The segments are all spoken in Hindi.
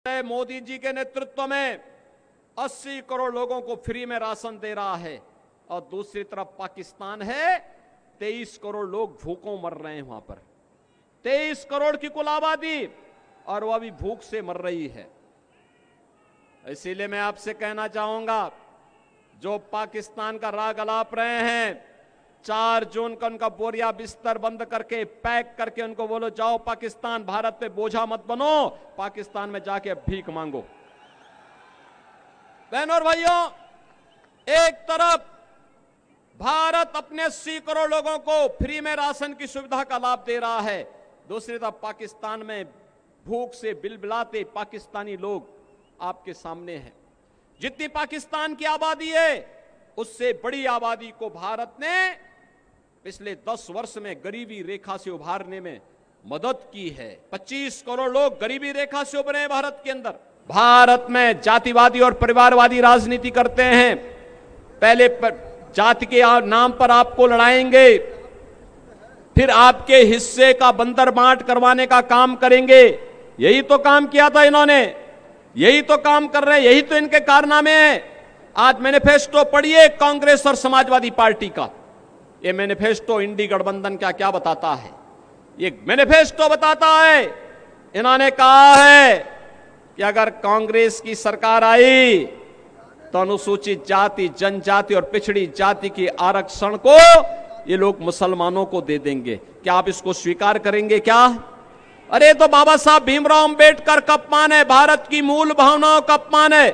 मोदी जी के नेतृत्व में 80 करोड़ लोगों को फ्री में राशन दे रहा है और दूसरी तरफ पाकिस्तान है 23 करोड़ लोग भूखों मर रहे हैं। वहां पर 23 करोड़ की कुल आबादी और वह भी भूख से मर रही है। इसीलिए मैं आपसे कहना चाहूंगा, जो पाकिस्तान का राग अलाप रहे हैं, 4 जून का उनका बोरिया बिस्तर बंद करके पैक करके उनको बोलो जाओ पाकिस्तान, भारत पे बोझा मत बनो, पाकिस्तान में जाके अब भीख मांगो। बहनों और भाइयों, एक तरफ भारत अपने 80 करोड़ लोगों को फ्री में राशन की सुविधा का लाभ दे रहा है, दूसरी तरफ पाकिस्तान में भूख से बिलबिलाते पाकिस्तानी लोग आपके सामने हैं। जितनी पाकिस्तान की आबादी है उससे बड़ी आबादी को भारत ने पिछले 10 वर्ष में गरीबी रेखा से उभारने में मदद की है। 25 करोड़ लोग गरीबी रेखा से उभरे हैं भारत के अंदर। भारत में जातिवादी और परिवारवादी राजनीति करते हैं। पहले जाति के नाम पर आपको लड़ाएंगे, फिर आपके हिस्से का बंदर बांट करवाने का काम करेंगे। यही तो काम किया था इन्होंने, यही तो काम कर रहे हैं, यही तो इनके कारनामे हैं। आज मैनिफेस्टो पढ़िए कांग्रेस और समाजवादी पार्टी का। ये मैनिफेस्टो इंडी गठबंधन क्या क्या बताता है। ये मैनिफेस्टो बताता है, इन्होंने कहा है कि अगर कांग्रेस की सरकार आई तो अनुसूचित जाति, जनजाति और पिछड़ी जाति के आरक्षण को ये लोग मुसलमानों को दे देंगे। क्या आप इसको स्वीकार करेंगे क्या? अरे तो बाबा साहब भीमराव अंबेडकर का अपमान है, भारत की मूल भावनाओं का अपमान है।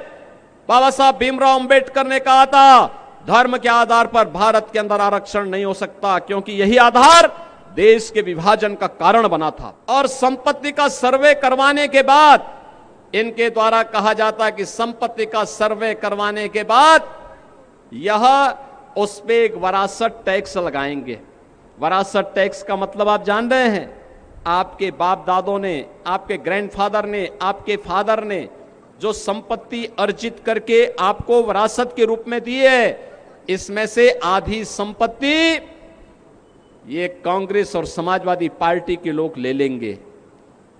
बाबा साहब भीमराव अंबेडकर ने कहा था धर्म के आधार पर भारत के अंदर आरक्षण नहीं हो सकता, क्योंकि यही आधार देश के विभाजन का कारण बना था। और संपत्ति का सर्वे करवाने के बाद इनके द्वारा कहा जाता कि संपत्ति का सर्वे करवाने के बाद यह उस पे एक वरासत टैक्स लगाएंगे। वरासत टैक्स का मतलब आप जान रहे हैं? आपके बाप दादों ने, आपके ग्रैंडफादर ने, आपके फादर ने जो संपत्ति अर्जित करके आपको विरासत के रूप में दी है, इसमें से आधी संपत्ति ये कांग्रेस और समाजवादी पार्टी के लोग ले लेंगे।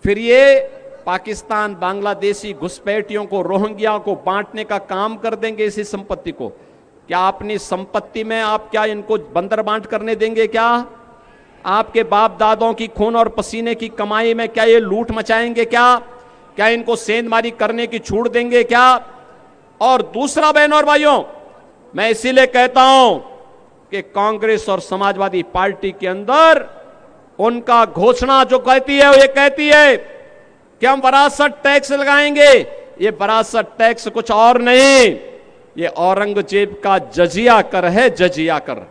फिर ये पाकिस्तान, बांग्लादेशी घुसपैठियों को, रोहिंग्या को बांटने का काम कर देंगे इसी संपत्ति को। क्या अपनी संपत्ति में आप क्या इनको बंदर बांट करने देंगे? क्या आपके बाप दादों की खून और पसीने की कमाई में क्या ये लूट मचाएंगे? क्या इनको सेंधमारी करने की छूट देंगे क्या? और दूसरा, बहनों और भाइयों, मैं इसीलिए कहता हूं कि कांग्रेस और समाजवादी पार्टी के अंदर उनका घोषणा जो कहती है, वो ये कहती है कि हम वरासत टैक्स लगाएंगे। ये वरासत टैक्स कुछ और नहीं, ये औरंगजेब का जजिया कर है, जजिया कर।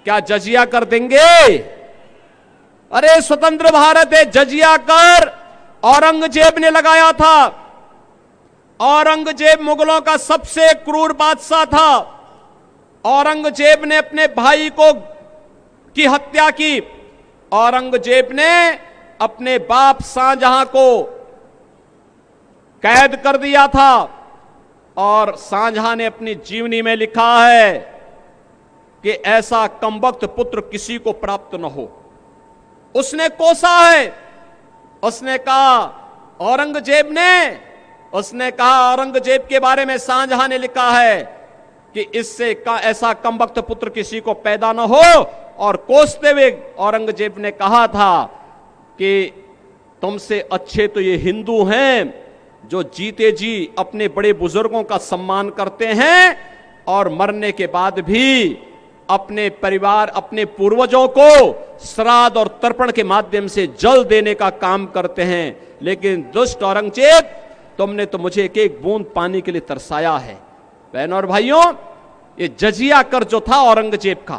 क्या जजिया कर देंगे? अरे स्वतंत्र भारत है, जजिया कर औरंगजेब ने लगाया था। औरंगजेब मुगलों का सबसे क्रूर बादशाह था। औरंगजेब ने अपने भाई की हत्या की। औरंगजेब ने अपने बाप शाहजहां को कैद कर दिया था और शाहजहां ने अपनी जीवनी में लिखा है कि ऐसा कमबख्त पुत्र किसी को प्राप्त न हो। उसने कोसा है, उसने कहा औरंगजेब के बारे में शाहजहां ने लिखा है कि इससे ऐसा कमबख्त पुत्र किसी को पैदा न हो। और कोसते हुए औरंगजेब ने कहा था कि तुमसे अच्छे तो ये हिंदू हैं जो जीते जी अपने बड़े बुजुर्गों का सम्मान करते हैं और मरने के बाद भी अपने परिवार, अपने पूर्वजों को श्राद्ध और तर्पण के माध्यम से जल देने का काम करते हैं। लेकिन दुष्ट औरंगजेब, तुमने तो मुझे एक एक बूंद पानी के लिए तरसाया है। बहनों और भाइयों, ये जजिया कर जो था औरंगजेब का,